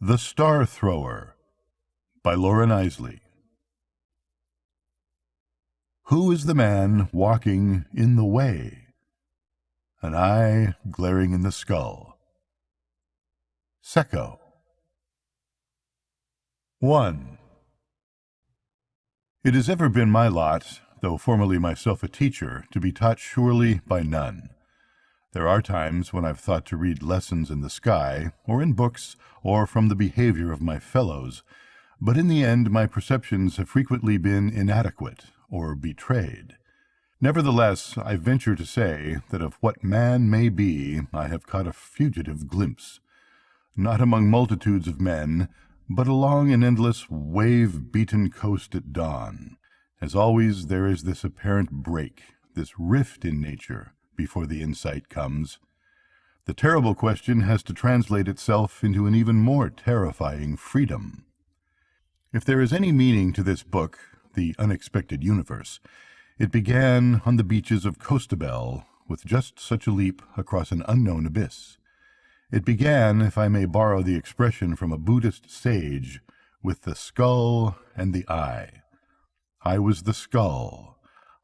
The Starthrower by Loren Eiseley. Who is the man walking in the way? An eye glaring in the skull. Secco. 1. It has ever been my lot, though formerly myself a teacher, to be taught surely by none. There are times when I've thought to read lessons in the sky, or in books, or from the behavior of my fellows, but in the end my perceptions have frequently been inadequate, or betrayed. Nevertheless, I venture to say that of what man may be I have caught a fugitive glimpse, not among multitudes of men, but along an endless wave-beaten coast at dawn. As always, there is this apparent break, this rift in nature, before the insight comes. The terrible question has to translate itself into an even more terrifying freedom. If there is any meaning to this book, The Unexpected Universe, it began on the beaches of Costabel with just such a leap across an unknown abyss. It began, if I may borrow the expression from a Buddhist sage, with the skull and the eye. I was the skull.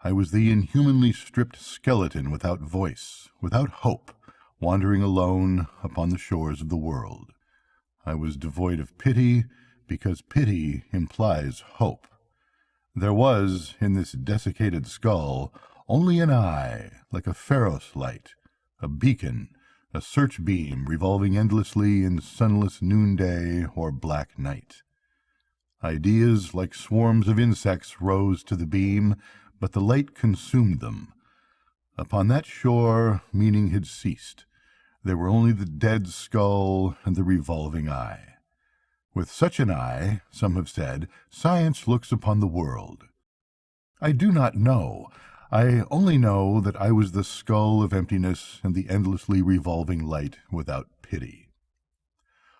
I was the inhumanly stripped skeleton without voice, without hope, wandering alone upon the shores of the world. I was devoid of pity, because pity implies hope. There was, in this desiccated skull, only an eye, like a pharos light, a beacon, a search beam revolving endlessly in sunless noonday or black night. Ideas like swarms of insects rose to the beam, but the light consumed them. Upon that shore, meaning had ceased. There were only the dead skull and the revolving eye. With such an eye, some have said, science looks upon the world. I do not know. I only know that I was the skull of emptiness and the endlessly revolving light without pity.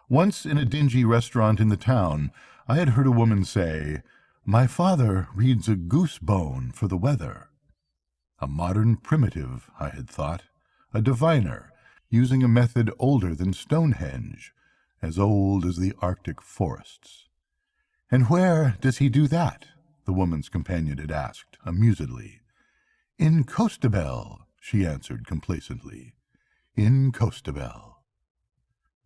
Once in a dingy restaurant in the town, I had heard a woman say, "My father reads a goose bone for the weather." A modern primitive, I had thought, a diviner, using a method older than Stonehenge, as old as the Arctic forests. "And where does he do that?" the woman's companion had asked, amusedly. "In Costabel," she answered complacently. "In Costabel."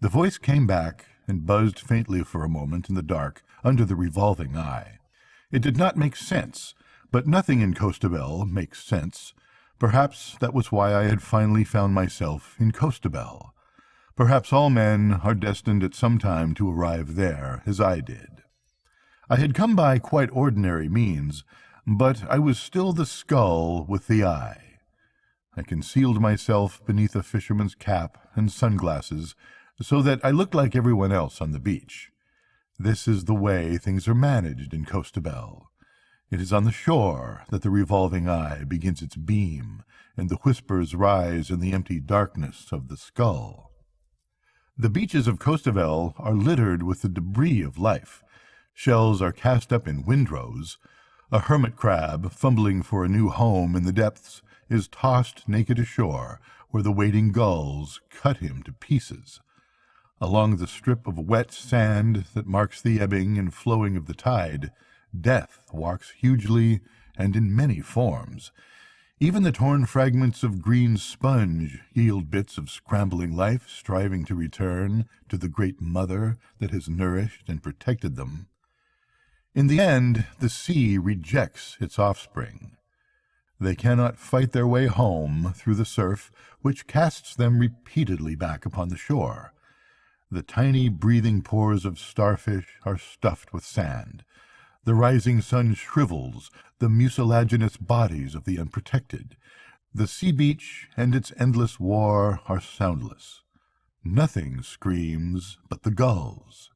The voice came back and buzzed faintly for a moment in the dark under the revolving eye. It did not make sense, but nothing in Costabel makes sense. Perhaps that was why I had finally found myself in Costabel. Perhaps all men are destined at some time to arrive there, as I did. I had come by quite ordinary means, but I was still the skull with the eye. I concealed myself beneath a fisherman's cap and sunglasses, so that I looked like everyone else on the beach. This is the way things are managed in Costabel. It is on the shore that the revolving eye begins its beam, and the whispers rise in the empty darkness of the skull. The beaches of Costabel are littered with the debris of life. Shells are cast up in windrows. A hermit crab, fumbling for a new home in the depths, is tossed naked ashore, where the waiting gulls cut him to pieces. Along the strip of wet sand that marks the ebbing and flowing of the tide, death walks hugely and in many forms. Even the torn fragments of green sponge yield bits of scrambling life striving to return to the great mother that has nourished and protected them. In the end, the sea rejects its offspring. They cannot fight their way home through the surf, which casts them repeatedly back upon the shore. The tiny breathing pores of starfish are stuffed with sand. The rising sun shrivels the mucilaginous bodies of the unprotected. The sea beach and its endless war are soundless. Nothing screams but the gulls.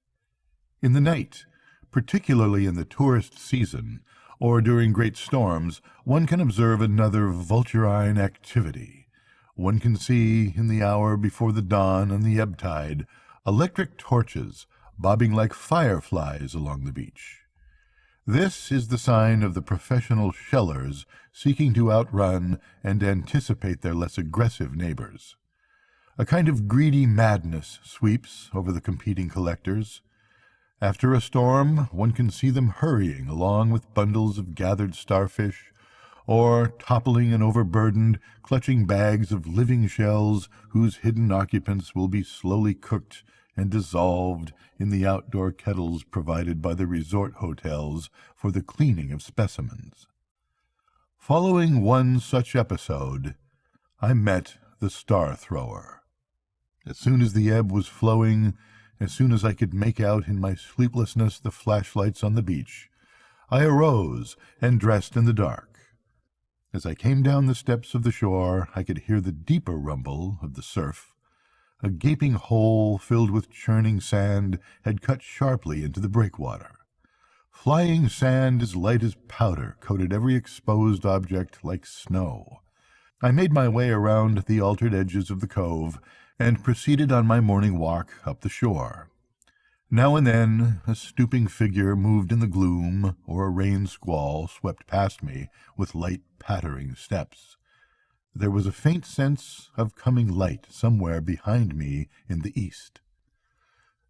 In the night, particularly in the tourist season, or during great storms, one can observe another vulturine activity. One can see, in the hour before the dawn on the ebb tide, electric torches bobbing like fireflies along the beach. This is the sign of the professional shellers seeking to outrun and anticipate their less aggressive neighbors. A kind of greedy madness sweeps over the competing collectors. After a storm, one can see them hurrying along with bundles of gathered starfish, or toppling and overburdened, clutching bags of living shells whose hidden occupants will be slowly cooked and dissolved in the outdoor kettles provided by the resort hotels for the cleaning of specimens. Following one such episode, I met the starthrower. As soon as the ebb was flowing, as soon as I could make out in my sleeplessness the flashlights on the beach, I arose and dressed in the dark. As I came down the steps of the shore, I could hear the deeper rumble of the surf. A gaping hole filled with churning sand had cut sharply into the breakwater. Flying sand as light as powder coated every exposed object like snow. I made my way around the altered edges of the cove and proceeded on my morning walk up the shore. Now and then a stooping figure moved in the gloom, or a rain squall swept past me with light pattering steps. There was a faint sense of coming light somewhere behind me in the east.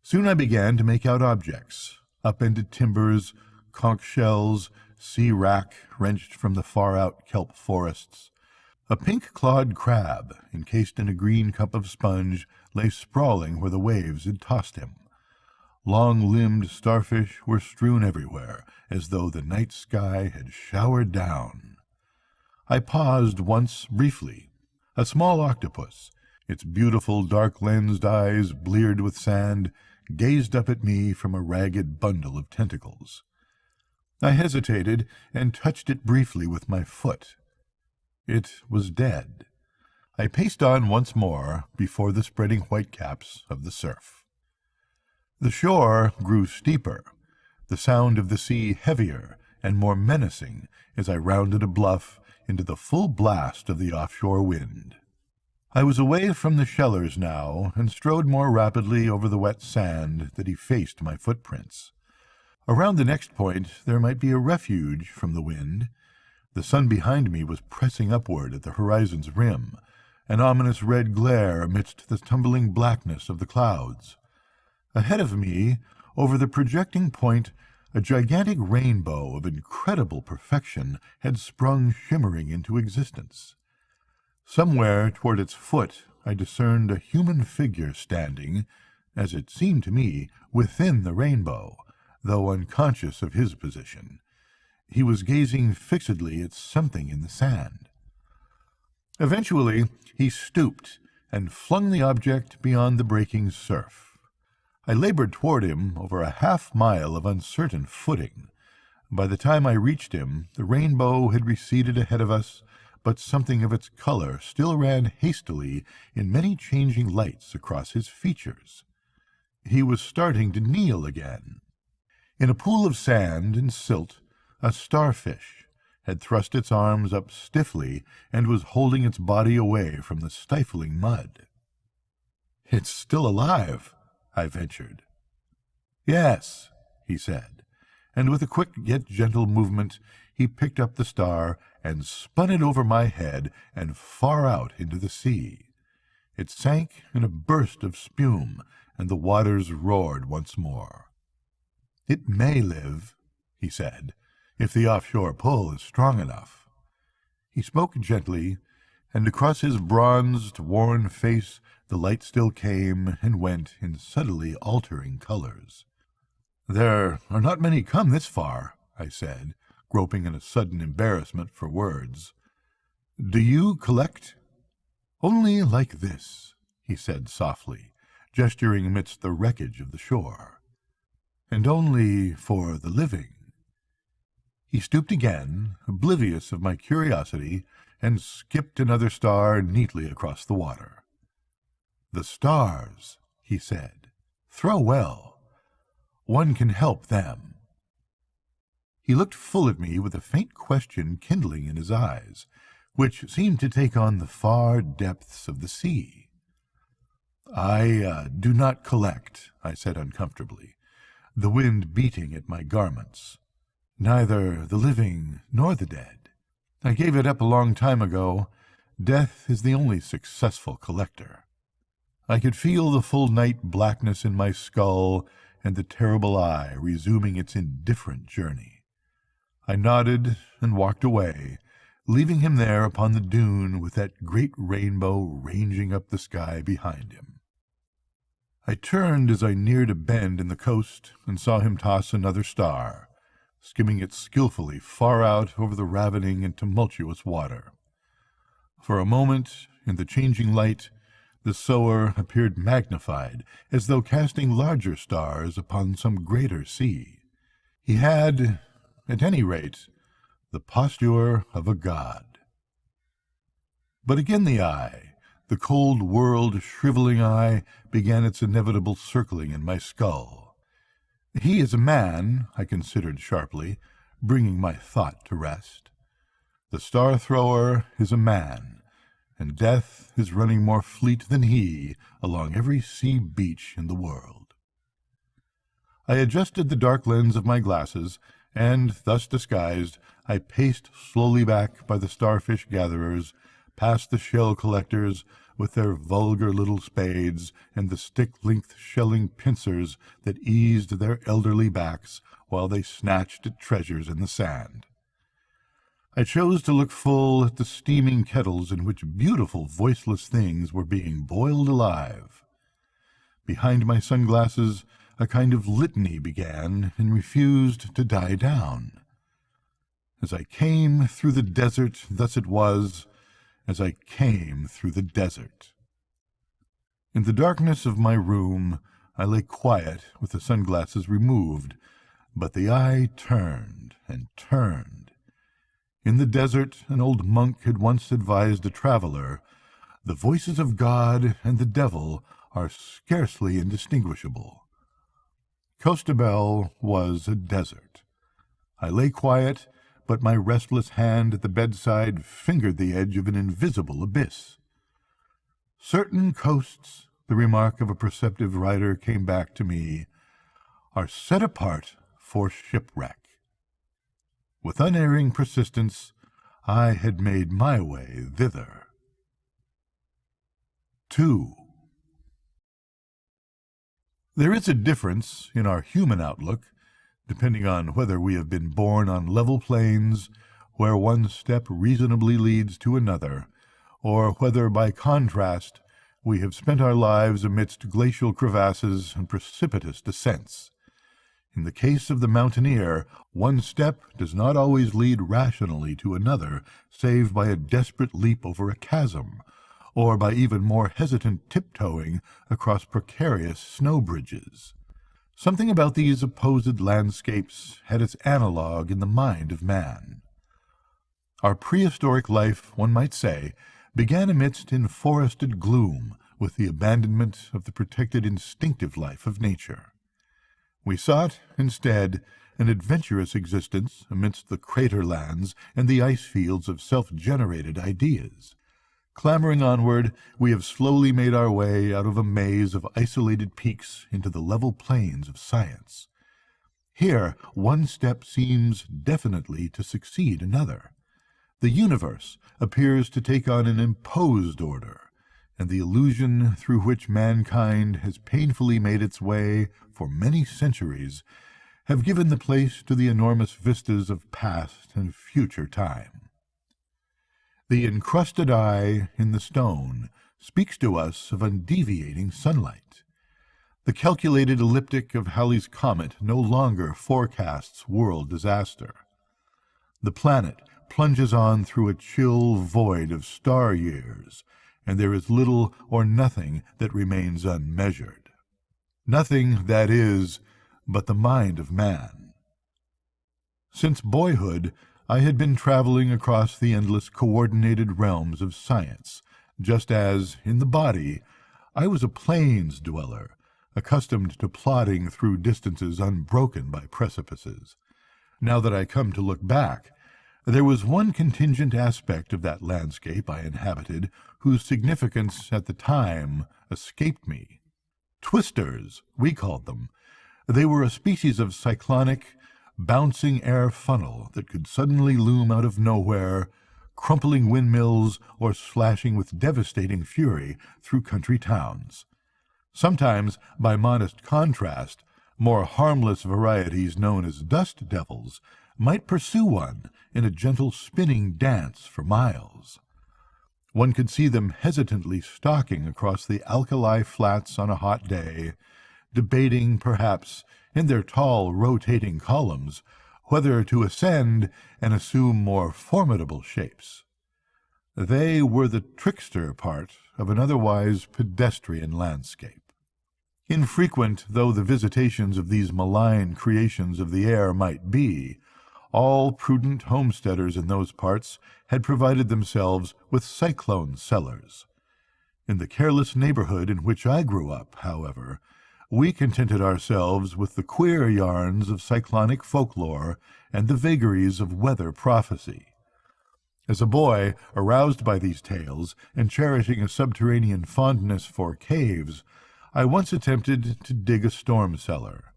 Soon I began to make out objects, upended timbers, conch shells, sea wrack wrenched from the far-out kelp forests. A pink-clawed crab, encased in a green cup of sponge, lay sprawling where the waves had tossed him. Long-limbed starfish were strewn everywhere, as though the night sky had showered down. I paused once briefly. A small octopus, its beautiful dark-lensed eyes bleared with sand, gazed up at me from a ragged bundle of tentacles. I hesitated and touched it briefly with my foot. It was dead. I paced on once more before the spreading whitecaps of the surf. The shore grew steeper, the sound of the sea heavier and more menacing as I rounded a bluff into the full blast of the offshore wind. I was away from the shellers now and strode more rapidly over the wet sand that effaced my footprints. Around the next point there might be a refuge from the wind. The sun behind me was pressing upward at the horizon's rim, an ominous red glare amidst the tumbling blackness of the clouds. Ahead of me, over the projecting point, a gigantic rainbow of incredible perfection had sprung shimmering into existence. Somewhere toward its foot I discerned a human figure standing, as it seemed to me, within the rainbow, though unconscious of his position. He was gazing fixedly at something in the sand. Eventually he stooped and flung the object beyond the breaking surf. I labored toward him over a half-mile of uncertain footing. By the time I reached him, the rainbow had receded ahead of us, but something of its color still ran hastily in many changing lights across his features. He was starting to kneel again. In a pool of sand and silt, a starfish had thrust its arms up stiffly and was holding its body away from the stifling mud. "It's still alive," I ventured. "Yes," he said, and with a quick yet gentle movement he picked up the star and spun it over my head and far out into the sea. It sank in a burst of spume, and the waters roared once more. "It may live," he said, "if the offshore pull is strong enough." He spoke gently, and across his bronzed, worn face the light still came and went in subtly altering colors. "There are not many come this far," I said, groping in a sudden embarrassment for words. "Do you collect?" "Only like this," he said softly, gesturing amidst the wreckage of the shore. "And only for the living." He stooped again, oblivious of my curiosity, and skipped another star neatly across the water. "The stars," he said, "throw well. One can help them." He looked full at me with a faint question kindling in his eyes, which seemed to take on the far depths of the sea. "I do not collect," I said uncomfortably, the wind beating at my garments. "Neither the living nor the dead. I gave it up a long time ago. Death is the only successful collector." I could feel the full night blackness in my skull and the terrible eye resuming its indifferent journey. I nodded and walked away, leaving him there upon the dune with that great rainbow ranging up the sky behind him. I turned as I neared a bend in the coast and saw him toss another star, skimming it skillfully far out over the ravening and tumultuous water. For a moment, in the changing light, the sower appeared magnified, as though casting larger stars upon some greater sea. He had, at any rate, the posture of a god. But again the eye, the cold world shriveling eye, began its inevitable circling in my skull. He is a man, I considered sharply, bringing my thought to rest. The star-thrower is a man, and death is running more fleet than he along every sea beach in the world. I adjusted the dark lens of my glasses, and, thus disguised, I paced slowly back by the starfish gatherers, past the shell collectors with their vulgar little spades and the stick-length shelling pincers that eased their elderly backs while they snatched at treasures in the sand. I chose to look full at the steaming kettles in which beautiful voiceless things were being boiled alive. Behind my sunglasses, a kind of litany began and refused to die down. As I came through the desert, thus it was, as I came through the desert. In the darkness of my room, I lay quiet with the sunglasses removed, but the eye turned and turned. In the desert, an old monk had once advised a traveler, "The voices of God and the devil are scarcely indistinguishable." Costabel was a desert. I lay quiet, but my restless hand at the bedside fingered the edge of an invisible abyss. Certain coasts, the remark of a perceptive writer came back to me, are set apart for shipwreck. With unerring persistence, I had made my way thither. 2. There is a difference in our human outlook, depending on whether we have been born on level plains, where one step reasonably leads to another, or whether, by contrast, we have spent our lives amidst glacial crevasses and precipitous descents. In the case of the mountaineer, one step does not always lead rationally to another, save by a desperate leap over a chasm, or by even more hesitant tiptoeing across precarious snow bridges. Something about these opposed landscapes had its analogue in the mind of man. Our prehistoric life, one might say, began amidst enforested gloom with the abandonment of the protected instinctive life of nature. We sought, instead, an adventurous existence amidst the crater lands and the ice fields of self-generated ideas. Clambering onward, we have slowly made our way out of a maze of isolated peaks into the level plains of science. Here, one step seems definitely to succeed another. The universe appears to take on an imposed order, and the illusion through which mankind has painfully made its way for many centuries have given the place to the enormous vistas of past and future time. The encrusted eye in the stone speaks to us of undeviating sunlight. The calculated elliptic of Halley's comet no longer forecasts world disaster. The planet plunges on through a chill void of star years, and there is little or nothing that remains unmeasured. Nothing, that is, but the mind of man. Since boyhood, I had been traveling across the endless coordinated realms of science, just as, in the body, I was a plains dweller, accustomed to plodding through distances unbroken by precipices. Now that I come to look back, there was one contingent aspect of that landscape I inhabited whose significance at the time escaped me. Twisters, we called them. They were a species of cyclonic, bouncing air funnel that could suddenly loom out of nowhere, crumpling windmills or slashing with devastating fury through country towns. Sometimes, by modest contrast, More harmless varieties known as dust devils might pursue one in a gentle spinning dance for miles. One could see them hesitantly stalking across the alkali flats on a hot day, debating, perhaps, in their tall rotating columns, whether to ascend and assume more formidable shapes. They were the trickster part of an otherwise pedestrian landscape. Infrequent though the visitations of these malign creations of the air might be, all prudent homesteaders in those parts had provided themselves with cyclone cellars. In the careless neighborhood in which I grew up, however, we contented ourselves with the queer yarns of cyclonic folklore and the vagaries of weather prophecy. As a boy, aroused by these tales, and cherishing a subterranean fondness for caves, I once attempted to dig a storm cellar.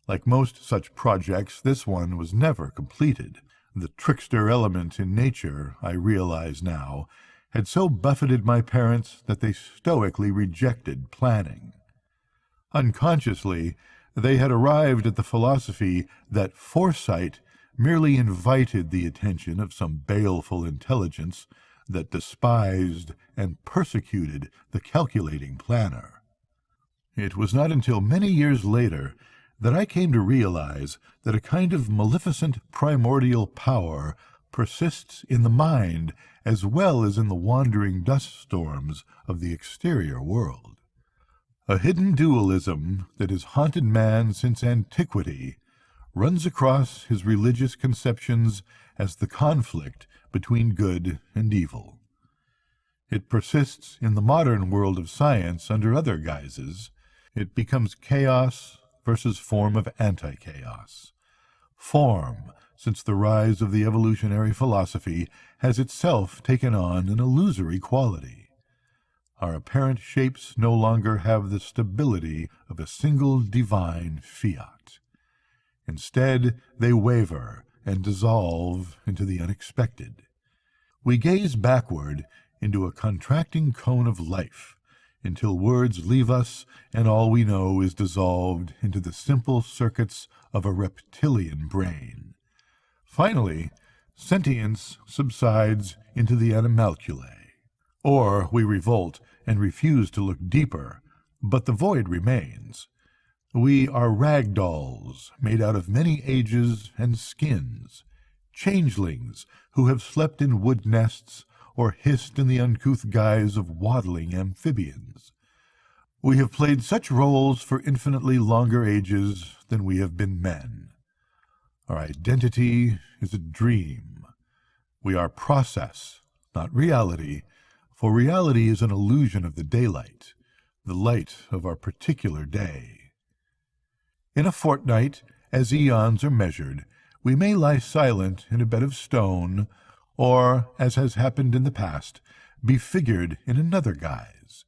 Like most such projects, this one was never completed. The trickster element in nature, I realize now, had so buffeted my parents that they stoically rejected planning. Unconsciously, they had arrived at the philosophy that foresight merely invited the attention of some baleful intelligence that despised and persecuted the calculating planner. It was not until many years later that I came to realize that a kind of maleficent primordial power persists in the mind as well as in the wandering dust storms of the exterior world. A hidden dualism that has haunted man since antiquity runs across his religious conceptions as the conflict between good and evil. It persists in the modern world of science under other guises. It becomes chaos versus form of anti-chaos. Form, since the rise of the evolutionary philosophy, has itself taken on an illusory quality. Our apparent shapes no longer have the stability of a single divine fiat. Instead, they waver and dissolve into the unexpected. We gaze backward into a contracting cone of life, until words leave us and all we know is dissolved into the simple circuits of a reptilian brain. Finally, sentience subsides into the animalculae. Or we revolt and refuse to look deeper, but the void remains. We are rag dolls made out of many ages and skins, changelings who have slept in wood nests or hissed in the uncouth guise of waddling amphibians. We have played such roles for infinitely longer ages than we have been men. Our identity is a dream. We are process, not reality, for reality is an illusion of the daylight, the light of our particular day. In a fortnight, as eons are measured, we may lie silent in a bed of stone, or, as has happened in the past, be figured in another guise.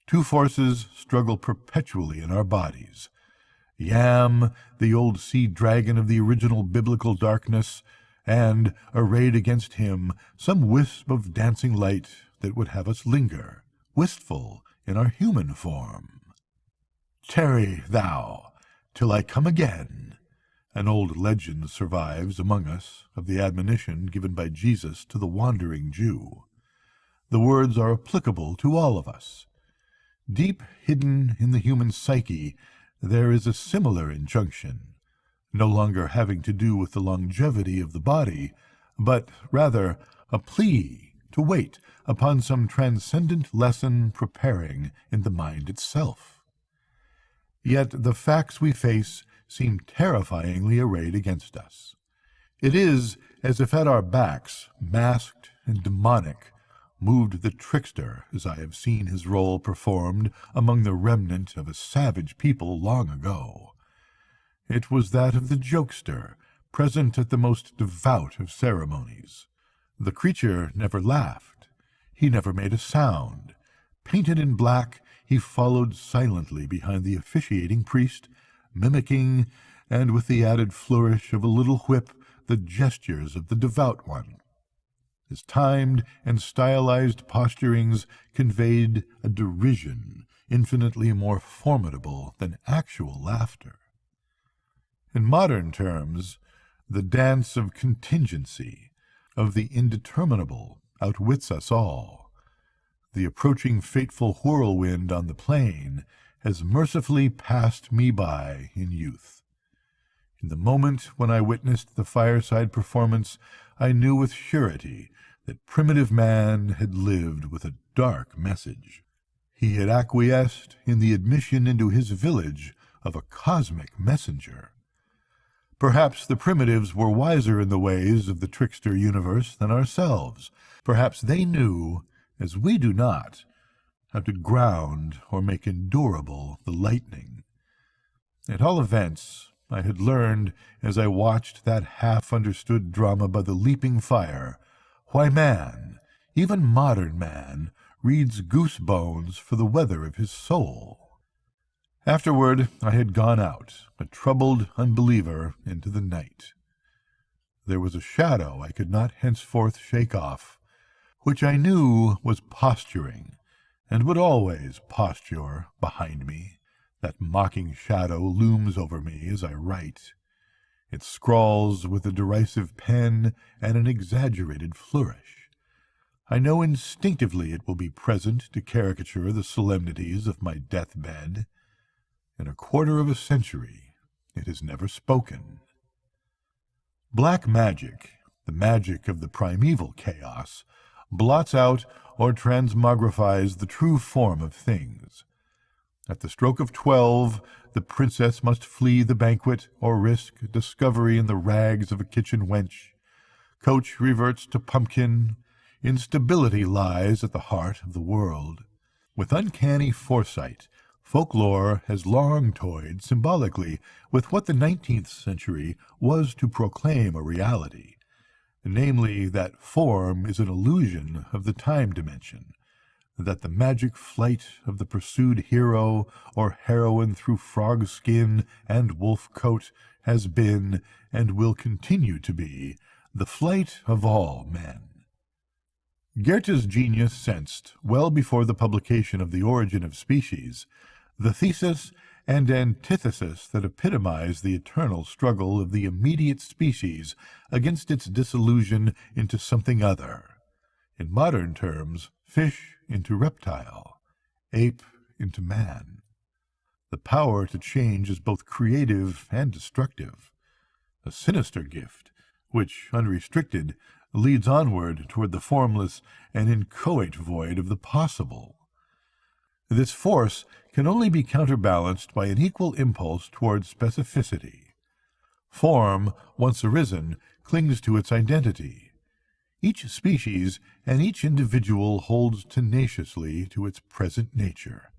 Two forces struggle perpetually in our bodies. Yam, the old sea dragon of the original biblical darkness, and, arrayed against him, some wisp of dancing light that would have us linger, wistful in our human form. Tarry thou, till I come again. An old legend survives among us of the admonition given by Jesus to the wandering Jew. The words are applicable to all of us. Deep hidden in the human psyche, there is a similar injunction, no longer having to do with the longevity of the body, but rather a plea to wait upon some transcendent lesson preparing in the mind itself. Yet the facts we face seem terrifyingly arrayed against us. It is as if at our backs, masked and demonic, moved the trickster, as I have seen his role performed among the remnant of a savage people long ago. It was that of the jokester, present at the most devout of ceremonies. The creature never laughed. He never made a sound. Painted in black, he followed silently behind the officiating priest, mimicking, and with the added flourish of a little whip, the gestures of the devout one. His timed and stylized posturings conveyed a derision infinitely more formidable than actual laughter. In modern terms, the dance of contingency, of the indeterminable, outwits us all. The approaching fateful whirlwind on the plain has mercifully passed me by in youth. In the moment when I witnessed the fireside performance, I knew with surety that primitive man had lived with a dark message. He had acquiesced in the admission into his village of a cosmic messenger. Perhaps the primitives were wiser in the ways of the trickster universe than ourselves. Perhaps they knew, as we do not, how to ground or make endurable the lightning. At all events, I had learned, as I watched that half-understood drama by the leaping fire, why man, even modern man, reads goose bones for the weather of his soul. Afterward I had gone out, a troubled unbeliever, into the night. There was a shadow I could not henceforth shake off, which I knew was posturing, and would always posture behind me. That mocking shadow looms over me as I write. It scrawls with a derisive pen and an exaggerated flourish. I know instinctively it will be present to caricature the solemnities of my deathbed. In a quarter of a century it has never spoken. Black magic, the magic of the primeval chaos, blots out or transmogrifies the true form of things. At the stroke of 12, the princess must flee the banquet or risk discovery in the rags of a kitchen wench. Coach reverts to pumpkin. Instability lies at the heart of the world. With uncanny foresight, folklore has long toyed symbolically with what the 19th century was to proclaim a reality, namely that form is an illusion of the time dimension, that the magic flight of the pursued hero or heroine through frog skin and wolf coat has been, and will continue to be, the flight of all men. Goethe's genius sensed, well before the publication of The Origin of Species, the thesis and antithesis that epitomize the eternal struggle of the immediate species against its dissolution into something other. In modern terms, fish into reptile, ape into man. The power to change is both creative and destructive, a sinister gift, which, unrestricted, leads onward toward the formless and inchoate void of the possible. This force can only be counterbalanced by an equal impulse toward specificity. Form, once arisen, clings to its identity. Each species and each individual holds tenaciously to its present nature.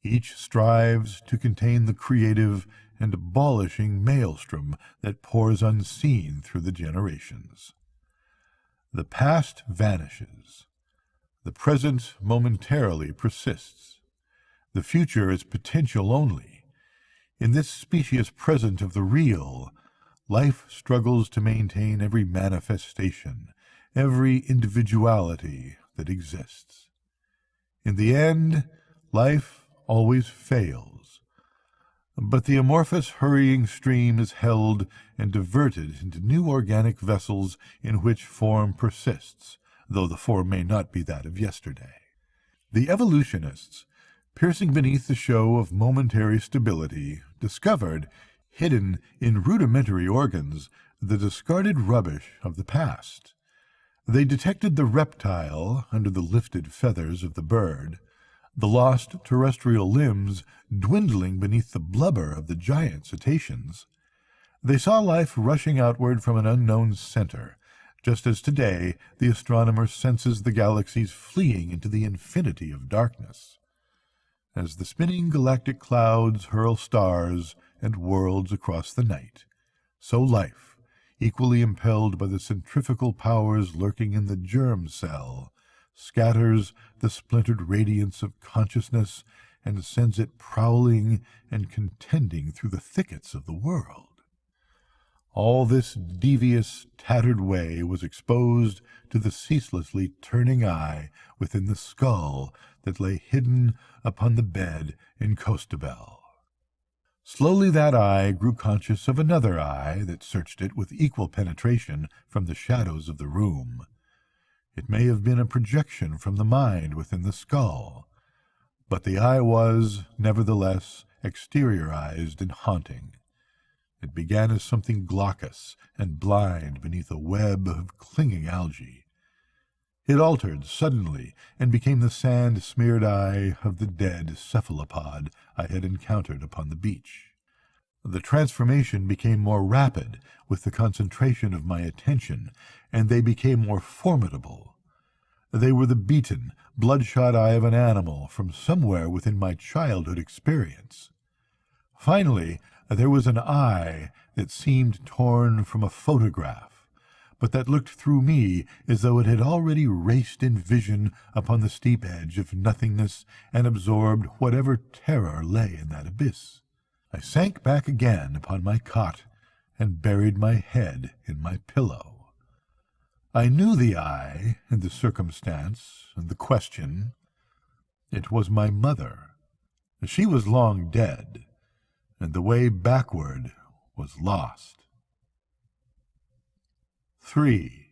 Each strives to contain the creative and abolishing maelstrom that pours unseen through the generations. The past vanishes. The present momentarily persists. The future is potential only. In this specious present of the real, life struggles to maintain every manifestation, every individuality that exists. In the end, life always fails. But the amorphous hurrying stream is held and diverted into new organic vessels in which form persists, though the form may not be that of yesterday. The evolutionists, piercing beneath the show of momentary stability, discovered, hidden in rudimentary organs, the discarded rubbish of the past. They detected the reptile under the lifted feathers of the bird, the lost terrestrial limbs dwindling beneath the blubber of the giant cetaceans. They saw life rushing outward from an unknown center, just as today the astronomer senses the galaxies fleeing into the infinity of darkness. As the spinning galactic clouds hurl stars and worlds across the night, so life, equally impelled by the centrifugal powers lurking in the germ cell, scatters the splintered radiance of consciousness and sends it prowling and contending through the thickets of the world. All this devious, tattered way was exposed to the ceaselessly turning eye within the skull that lay hidden upon the bed in Costabel. Slowly that eye grew conscious of another eye that searched it with equal penetration from the shadows of the room. It may have been a projection from the mind within the skull, but the eye was, nevertheless, exteriorized and haunting. It began as something glaucous and blind beneath a web of clinging algae. It altered suddenly and became the sand-smeared eye of the dead cephalopod I had encountered upon the beach. The transformation became more rapid with the concentration of my attention, and they became more formidable. They were the beaten, bloodshot eye of an animal from somewhere within my childhood experience. Finally, there was an eye that seemed torn from a photograph, but that looked through me as though it had already raced in vision upon the steep edge of nothingness and absorbed whatever terror lay in that abyss. I sank back again upon my cot and buried my head in my pillow. I knew the eye and the circumstance and the question. It was my mother. She was long dead, and the way backward was lost. 3.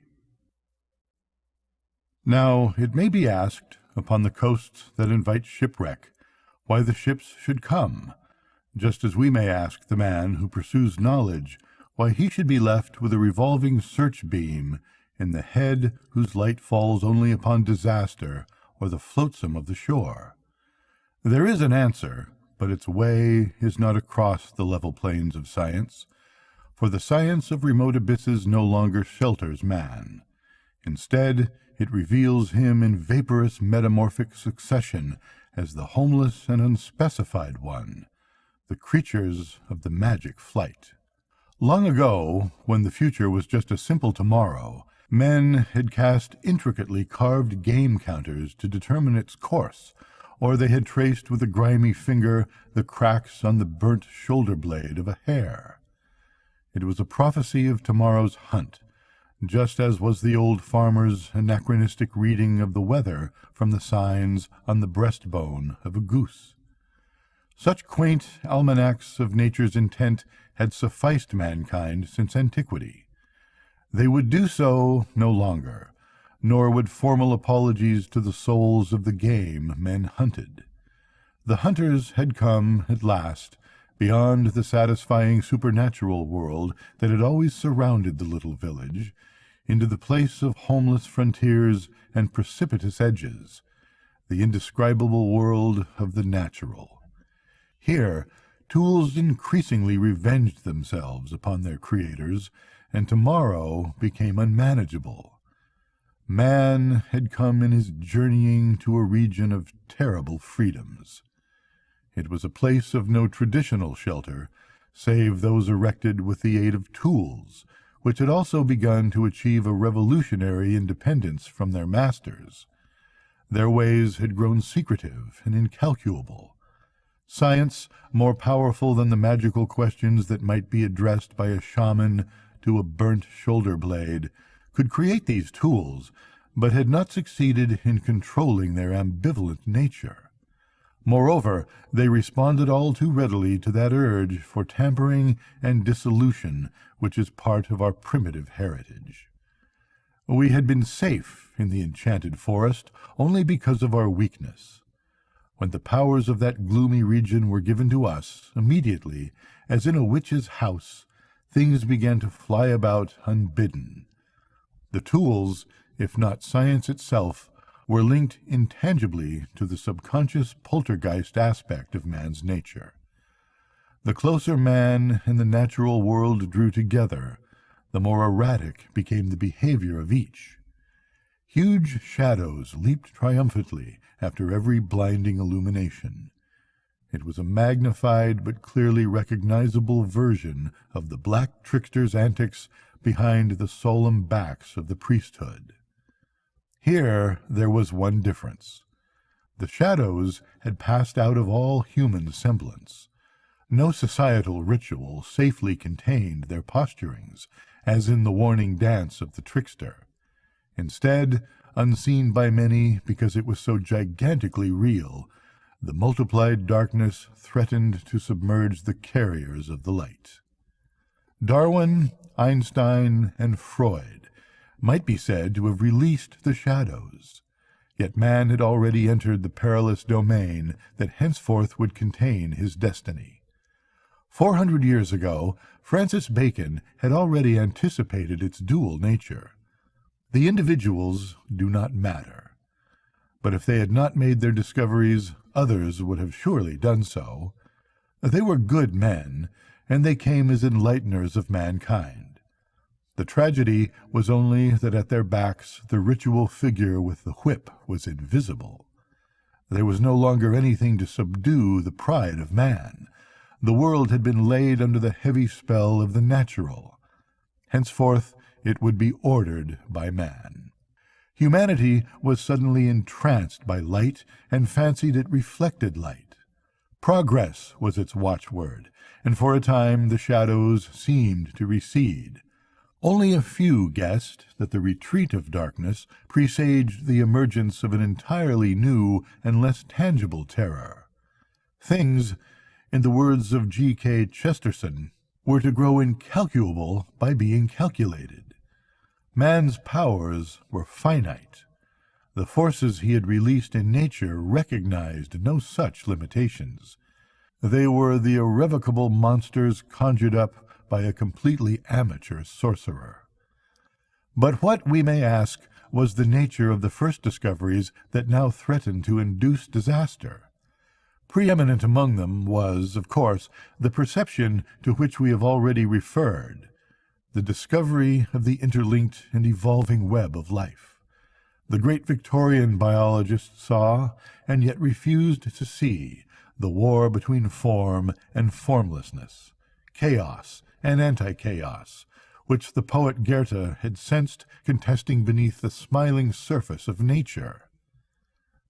Now it may be asked, upon the coasts that invite shipwreck, why the ships should come, just as we may ask the man who pursues knowledge why he should be left with a revolving search beam in the head whose light falls only upon disaster or the flotsam of the shore. There is an answer, but its way is not across the level plains of science, for the science of remote abysses no longer shelters man. Instead, it reveals him in vaporous metamorphic succession as the homeless and unspecified one, the creatures of the magic flight. Long ago, when the future was just a simple tomorrow, men had cast intricately carved game counters to determine its course, or they had traced with a grimy finger the cracks on the burnt shoulder blade of a hare. It was a prophecy of tomorrow's hunt, just as was the old farmer's anachronistic reading of the weather from the signs on the breastbone of a goose. Such quaint almanacs of nature's intent had sufficed mankind since antiquity. They would do so no longer, nor would formal apologies to the souls of the game men hunted. The hunters had come, at last, beyond the satisfying supernatural world that had always surrounded the little village, into the place of homeless frontiers and precipitous edges, the indescribable world of the natural. Here, tools increasingly revenged themselves upon their creators, and tomorrow became unmanageable. Man had come in his journeying to a region of terrible freedoms. It was a place of no traditional shelter, save those erected with the aid of tools, which had also begun to achieve a revolutionary independence from their masters. Their ways had grown secretive and incalculable. Science, more powerful than the magical questions that might be addressed by a shaman to a burnt shoulder blade, could create these tools, but had not succeeded in controlling their ambivalent nature. Moreover, they responded all too readily to that urge for tampering and dissolution which is part of our primitive heritage. We had been safe in the enchanted forest only because of our weakness. When the powers of that gloomy region were given to us, immediately, as in a witch's house, things began to fly about unbidden. The tools, if not science itself, were linked intangibly to the subconscious poltergeist aspect of man's nature. The closer man and the natural world drew together, the more erratic became the behavior of each. Huge shadows leaped triumphantly after every blinding illumination. It was a magnified but clearly recognizable version of the black trickster's antics behind the solemn backs of the priesthood. Here there was one difference. The shadows had passed out of all human semblance. No societal ritual safely contained their posturings, as in the warning dance of the trickster. Instead, unseen by many because it was so gigantically real, The multiplied darkness threatened to submerge the carriers of the light. Darwin, Einstein, and Freud might be said to have released the shadows, yet man had already entered the perilous domain that henceforth would contain his destiny. 400 years ago, Francis Bacon had already anticipated its dual nature. The individuals do not matter. But if they had not made their discoveries, others would have surely done so. They were good men, and they came as enlighteners of mankind. The tragedy was only that at their backs the ritual figure with the whip was invisible. There was no longer anything to subdue the pride of man. The world had been laid under the heavy spell of the natural. Henceforth it would be ordered by man. Humanity was suddenly entranced by light and fancied it reflected light. Progress was its watchword, and for a time the shadows seemed to recede. Only a few guessed that the retreat of darkness presaged the emergence of an entirely new and less tangible terror. Things, in the words of G.K. Chesterton, were to grow incalculable by being calculated. Man's powers were finite. The forces he had released in nature recognized no such limitations. They were the irrevocable monsters conjured up by a completely amateur sorcerer. But what, we may ask, was the nature of the first discoveries that now threatened to induce disaster? Preeminent among them was, of course, the perception to which we have already referred, the discovery of the interlinked and evolving web of life. The great Victorian biologist saw, and yet refused to see, the war between form and formlessness, chaos and anti-chaos, which the poet Goethe had sensed contesting beneath the smiling surface of nature.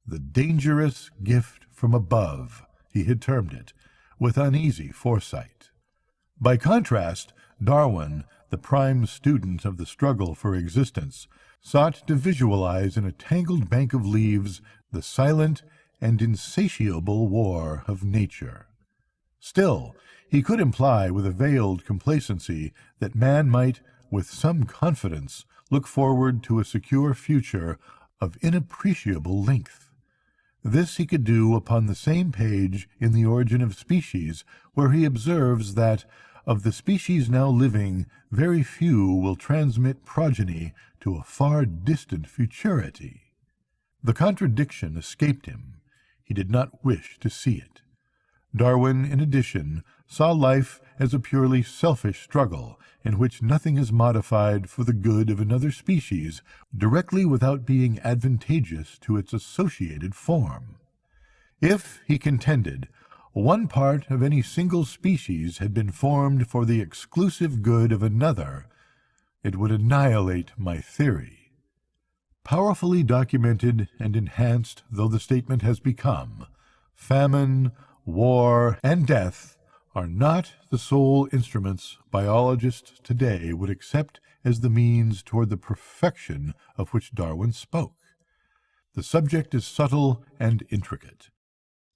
The dangerous gift from above, he had termed it, with uneasy foresight. By contrast, Darwin, the prime student of the struggle for existence, sought to visualize in a tangled bank of leaves the silent and insatiable war of nature. Still, he could imply with a veiled complacency that man might, with some confidence, look forward to a secure future of inappreciable length. This he could do upon the same page in The Origin of Species, where he observes that, of the species now living, very few will transmit progeny to a far distant futurity. The contradiction escaped him. He did not wish to see it. Darwin, in addition, saw life as a purely selfish struggle, in which nothing is modified for the good of another species directly without being advantageous to its associated form. If, he contended, one part of any single species had been formed for the exclusive good of another, it would annihilate my theory. Powerfully documented and enhanced though the statement has become, famine, war, and death are not the sole instruments biologists today would accept as the means toward the perfection of which Darwin spoke. The subject is subtle and intricate.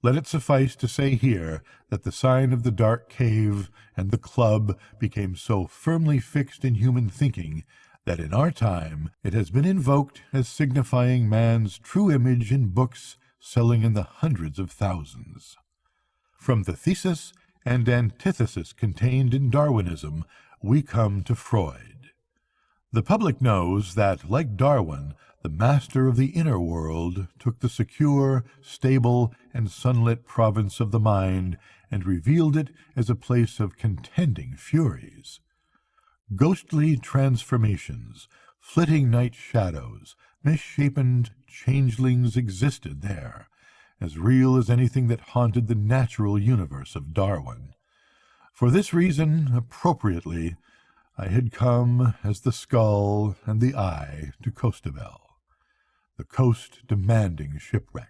Let it suffice to say here that the sign of the dark cave and the club became so firmly fixed in human thinking that in our time it has been invoked as signifying man's true image in books selling in the hundreds of thousands. From the thesis and antithesis contained in Darwinism, we come to Freud. The public knows that, like Darwin, the master of the inner world took the secure, stable, and sunlit province of the mind and revealed it as a place of contending furies. Ghostly transformations, flitting night shadows, misshapen changelings existed there, as real as anything that haunted the natural universe of Darwin. For this reason, appropriately, I had come as the skull and the eye to Costavel, the coast demanding shipwreck.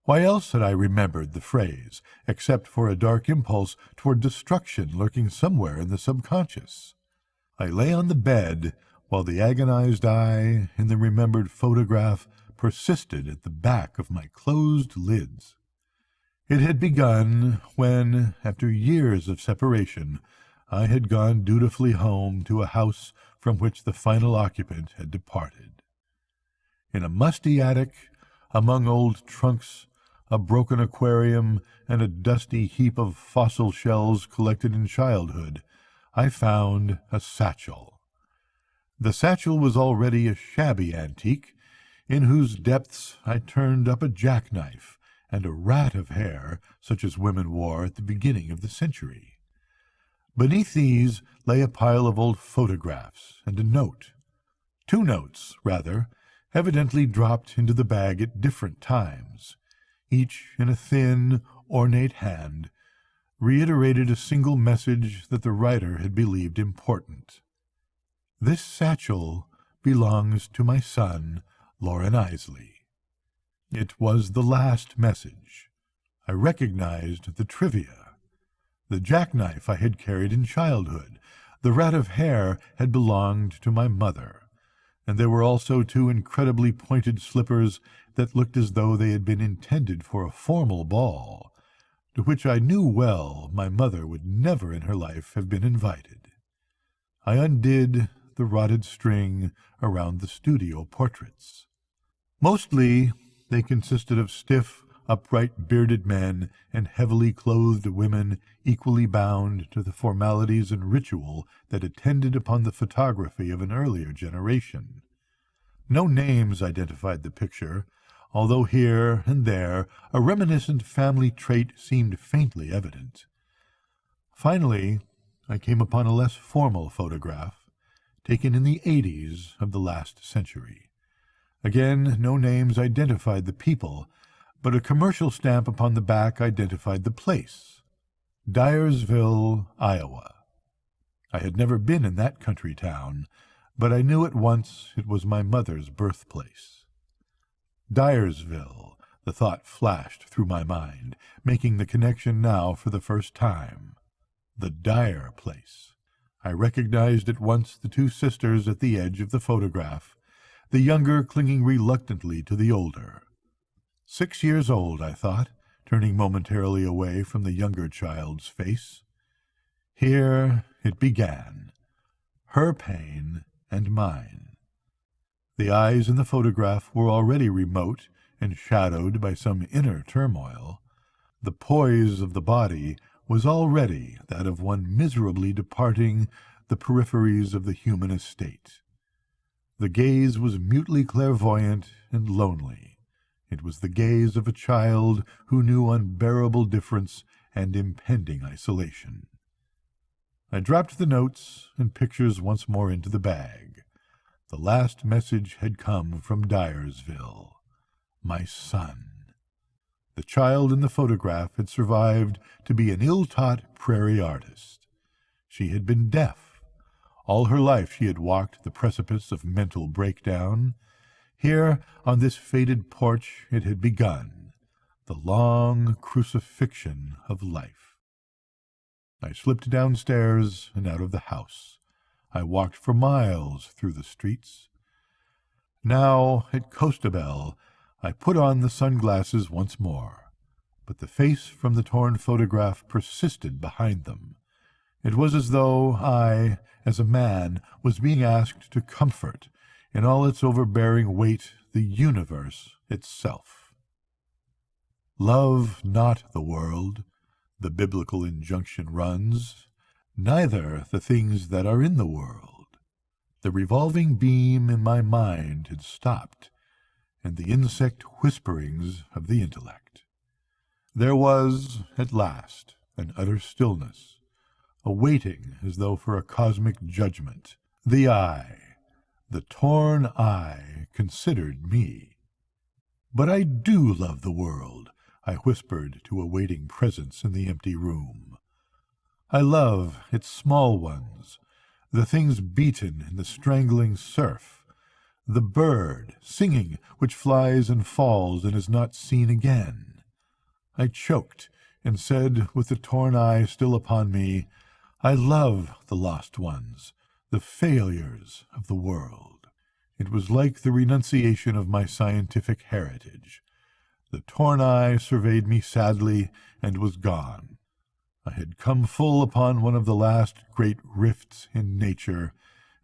Why else had I remembered the phrase, except for a dark impulse toward destruction lurking somewhere in the subconscious? I lay on the bed while the agonized eye in the remembered photograph persisted at the back of my closed lids. It had begun when, after years of separation, I had gone dutifully home to a house from which the final occupant had departed. In a musty attic, among old trunks, a broken aquarium, and a dusty heap of fossil shells collected in childhood, I found a satchel. The satchel was already a shabby antique, in whose depths I turned up a jackknife and a rat of hair such as women wore at the beginning of the century. Beneath these lay a pile of old photographs and a note. 2 notes, rather, evidently dropped into the bag at different times, each in a thin, ornate hand, reiterated a single message that the writer had believed important. This satchel belongs to my son, Loren Eiseley. It was the last message. I recognized the trivia. The jackknife I had carried in childhood, the rat of hair had belonged to my mother, and there were also 2 incredibly pointed slippers that looked as though they had been intended for a formal ball, to which I knew well my mother would never in her life have been invited. I undid the rotted string around the studio portraits. Mostly they consisted of stiff, upright, bearded men and heavily clothed women equally bound to the formalities and ritual that attended upon the photography of an earlier generation. No names identified the picture, although here and there a reminiscent family trait seemed faintly evident. Finally, I came upon a less formal photograph, taken in the 80s of the last century. Again, no names identified the people, but a commercial stamp upon the back identified the place. Dyersville, Iowa. I had never been in that country town, but I knew at once it was my mother's birthplace. Dyersville, the thought flashed through my mind, making the connection now for the first time. The Dyer place. I recognized at once the 2 sisters at the edge of the photograph, the younger clinging reluctantly to the older. 6 years old, I thought, turning momentarily away from the younger child's face. Here it began, her pain and mine. The eyes in the photograph were already remote and shadowed by some inner turmoil. The poise of the body was already that of one miserably departing the peripheries of the human estate. The gaze was mutely clairvoyant and lonely. It was the gaze of a child who knew unbearable difference and impending isolation. I dropped the notes and pictures once more into the bag. The last message had come from Dyersville. My son. The child in the photograph had survived to be an ill-taught prairie artist. She had been deaf. All her life she had walked the precipice of mental breakdown. Here, on this faded porch, it had begun, the long crucifixion of life. I slipped downstairs and out of the house. I walked for miles through the streets. Now, at Costabel, I put on the sunglasses once more, but the face from the torn photograph persisted behind them. It was as though I, as a man, was being asked to comfort, in all its overbearing weight, the universe itself. Love not the world, the biblical injunction runs, neither the things that are in the world. The revolving beam in my mind had stopped, and the insect whisperings of the intellect. There was, at last, an utter stillness, a waiting as though for a cosmic judgment. The eye, the torn eye, considered me. But I do love the world, I whispered to a waiting presence in the empty room. I love its small ones, the things beaten in the strangling surf, the bird singing which flies and falls and is not seen again. I choked and said, with the torn eye still upon me, I love the lost ones, the failures of the world. It was like the renunciation of my scientific heritage. The torn eye surveyed me sadly and was gone. I had come full upon one of the last great rifts in nature,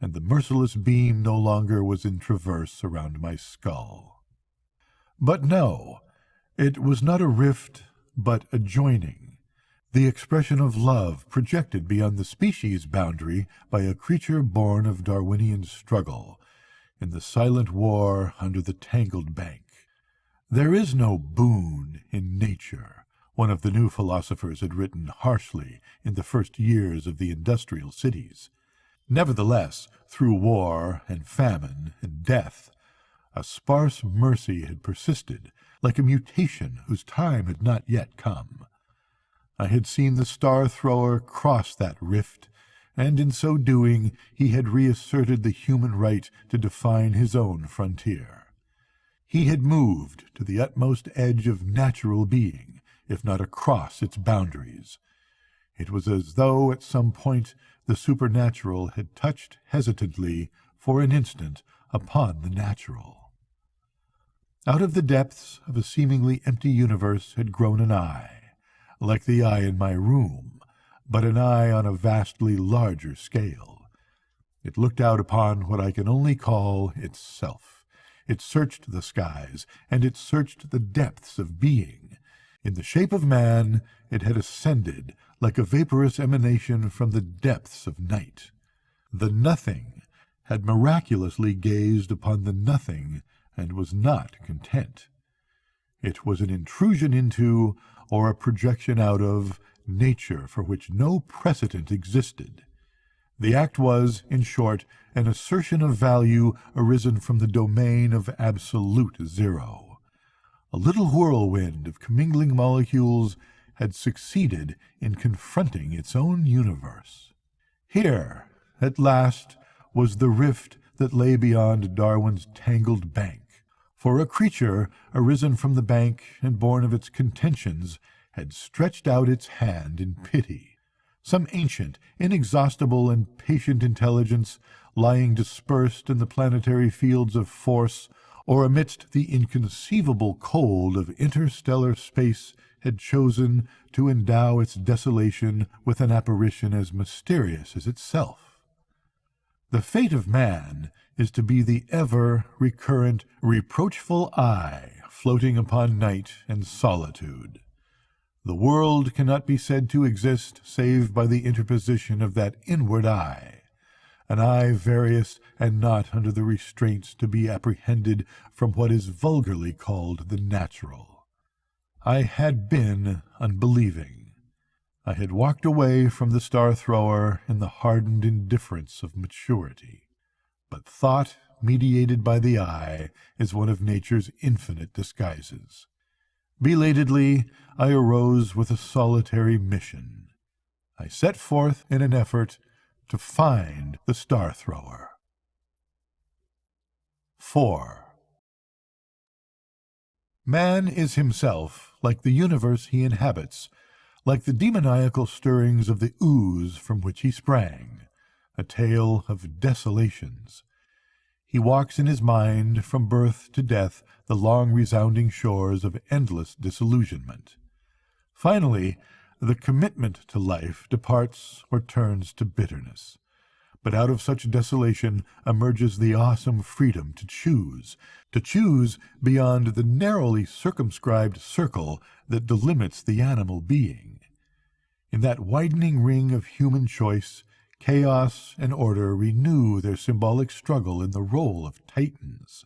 and the merciless beam no longer was in traverse around my skull. But no, it was not a rift, but a joining, the expression of love projected beyond the species boundary by a creature born of Darwinian struggle, in the silent war under the tangled bank. There is no boon in nature, one of the new philosophers had written harshly in the first years of the industrial cities. Nevertheless, through war and famine and death, a sparse mercy had persisted, like a mutation whose time had not yet come. I had seen the star-thrower cross that rift, and in so doing he had reasserted the human right to define his own frontier. He had moved to the utmost edge of natural being, if not across its boundaries. It was as though at some point the supernatural had touched hesitantly, for an instant, upon the natural. Out of the depths of a seemingly empty universe had grown an eye, like the eye in my room, but an eye on a vastly larger scale. It looked out upon what I can only call itself. It searched the skies, and it searched the depths of being. In the shape of man, it had ascended like a vaporous emanation from the depths of night. The nothing had miraculously gazed upon the nothing and was not content. It was an intrusion into, or a projection out of, nature for which no precedent existed. The act was, in short, an assertion of value arisen from the domain of absolute zero. A little whirlwind of commingling molecules had succeeded in confronting its own universe. Here, at last, was the rift that lay beyond Darwin's tangled bank, for a creature arisen from the bank and born of its contentions had stretched out its hand in pity. Some ancient, inexhaustible, and patient intelligence, lying dispersed in the planetary fields of force, or amidst the inconceivable cold of interstellar space, had chosen to endow its desolation with an apparition as mysterious as itself. The fate of man is to be the ever-recurrent, reproachful eye floating upon night and solitude. The world cannot be said to exist save by the interposition of that inward eye, an eye various and not under the restraints to be apprehended from what is vulgarly called the natural. I had been unbelieving. I had walked away from the star-thrower in the hardened indifference of maturity. But thought, mediated by the eye, is one of nature's infinite disguises. Belatedly, I arose with a solitary mission. I set forth in an effort to find the star-thrower. 4. Man is himself, like the universe he inhabits, like the demoniacal stirrings of the ooze from which he sprang, a tale of desolations. He walks in his mind from birth to death the long resounding shores of endless disillusionment. Finally, the commitment to life departs or turns to bitterness. But out of such desolation emerges the awesome freedom to choose beyond the narrowly circumscribed circle that delimits the animal being. In that widening ring of human choice, chaos and order renew their symbolic struggle in the role of titans.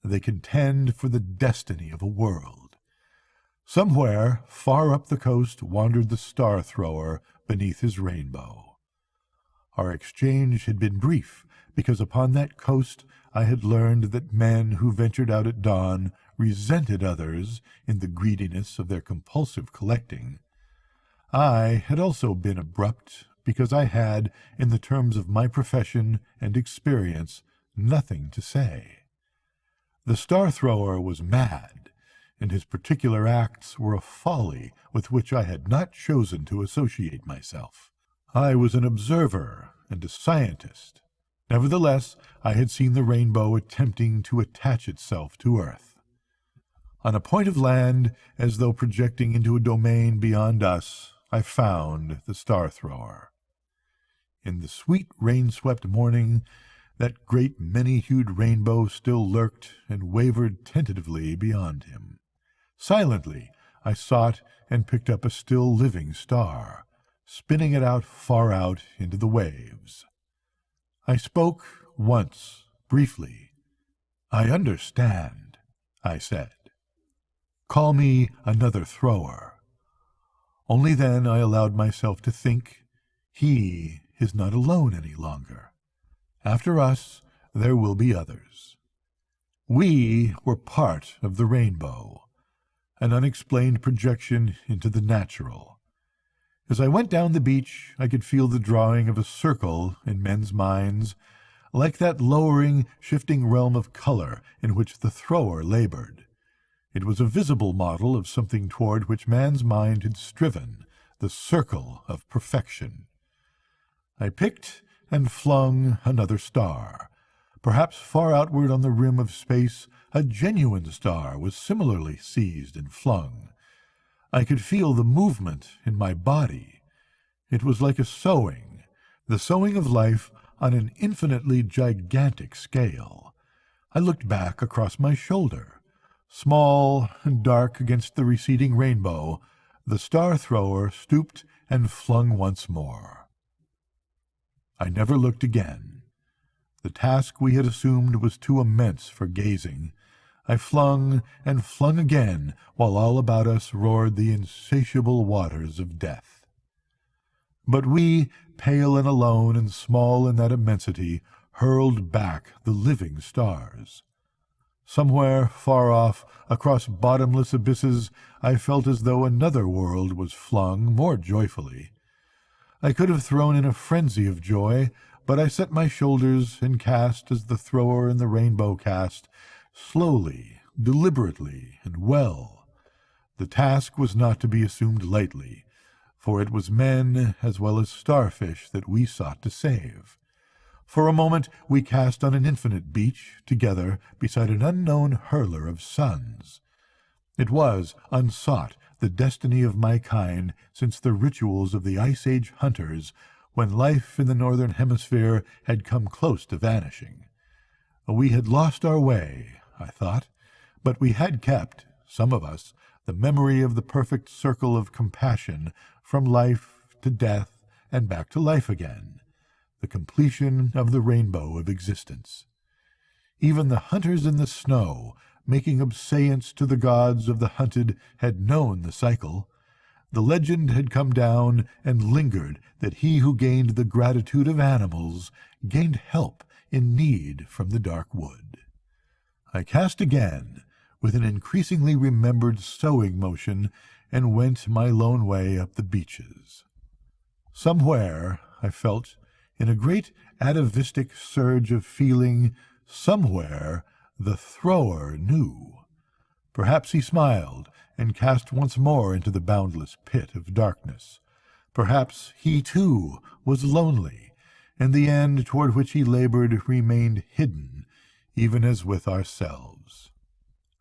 They contend for the destiny of a world. Somewhere, far up the coast, wandered the star-thrower beneath his rainbow. Our exchange had been brief, because upon that coast I had learned that men who ventured out at dawn resented others in the greediness of their compulsive collecting. I had also been abrupt, because I had, in the terms of my profession and experience, nothing to say. The star-thrower was mad, and his particular acts were a folly with which I had not chosen to associate myself. I was an observer and a scientist. Nevertheless, I had seen the rainbow attempting to attach itself to earth. On a point of land, as though projecting into a domain beyond us, I found the starthrower. In the sweet rain-swept morning, that great many-hued rainbow still lurked and wavered tentatively beyond him. Silently, I sought and picked up a still living star, spinning it out far out into the waves. I spoke once, briefly. "I understand," I said. "Call me another thrower." Only then I allowed myself to think, he is not alone any longer. After us, there will be others. We were part of the rainbow, an unexplained projection into the natural. As I went down the beach, I could feel the drawing of a circle in men's minds, like that lowering, shifting realm of color in which the thrower labored. It was a visible model of something toward which man's mind had striven, the circle of perfection. I picked and flung another star. Perhaps far outward on the rim of space, a genuine star was similarly seized and flung. I could feel the movement in my body. It was like a sowing, the sowing of life on an infinitely gigantic scale. I looked back across my shoulder. Small and dark against the receding rainbow, the star-thrower stooped and flung once more. I never looked again. The task we had assumed was too immense for gazing. I flung and flung again, while all about us roared the insatiable waters of death. But we, pale and alone and small in that immensity, hurled back the living stars. Somewhere, far off, across bottomless abysses, I felt as though another world was flung more joyfully. I could have thrown in a frenzy of joy, but I set my shoulders and cast as the thrower in the rainbow cast, slowly, deliberately, and well. The task was not to be assumed lightly, for it was men as well as starfish that we sought to save. For a moment we cast on an infinite beach, together, beside an unknown hurler of suns. It was, unsought, the destiny of my kind since the rituals of the Ice Age hunters, when life in the northern hemisphere had come close to vanishing. We had lost our way, I thought, but we had kept, some of us, the memory of the perfect circle of compassion from life to death and back to life again, the completion of the rainbow of existence. Even the hunters in the snow, making obeisance to the gods of the hunted, had known the cycle. The legend had come down and lingered that he who gained the gratitude of animals gained help in need from the dark wood. I cast again, with an increasingly remembered sowing motion, and went my lone way up the beaches. Somewhere, I felt, in a great atavistic surge of feeling, somewhere the thrower knew. Perhaps he smiled, and cast once more into the boundless pit of darkness. Perhaps he, too, was lonely, and the end toward which he labored remained hidden, even as with ourselves.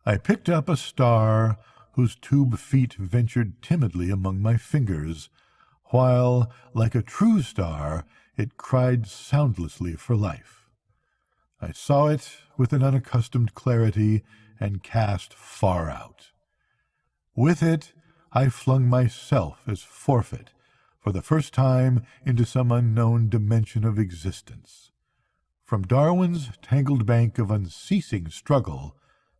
I picked up a star whose tube feet ventured timidly among my fingers, while, like a true star, it cried soundlessly for life. I saw it with an unaccustomed clarity and cast far out. With it I flung myself as forfeit, for the first time, into some unknown dimension of existence. From Darwin's tangled bank of unceasing struggle,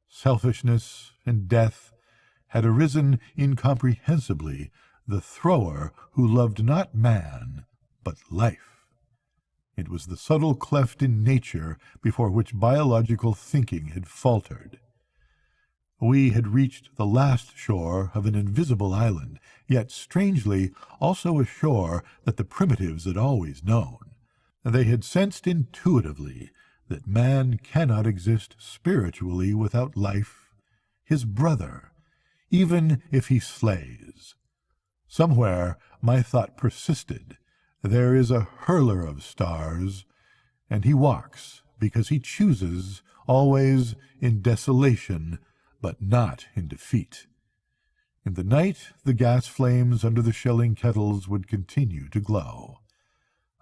selfishness, and death, had arisen incomprehensibly the thrower who loved not man, but life. It was the subtle cleft in nature before which biological thinking had faltered. We had reached the last shore of an invisible island, yet strangely also a shore that the primitives had always known. They had sensed intuitively that man cannot exist spiritually without life, his brother, even if he slays. Somewhere my thought persisted. There is a hurler of stars, and he walks because he chooses, always in desolation, but not in defeat. In the night, the gas flames under the shelling kettles would continue to glow.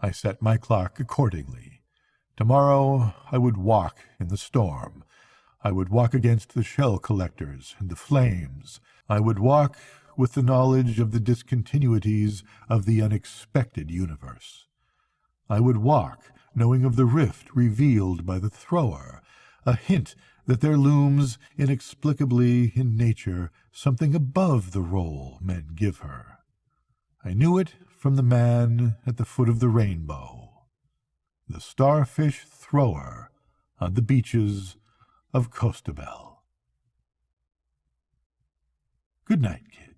I set my clock accordingly. Tomorrow I would walk in the storm. I would walk against the shell collectors and the flames. I would walk with the knowledge of the discontinuities of the unexpected universe. I would walk knowing of the rift revealed by the thrower, a hint that there looms inexplicably in nature something above the role men give her. I knew it from the man at the foot of the rainbow, the starfish thrower on the beaches of Costabel. Good night, kids.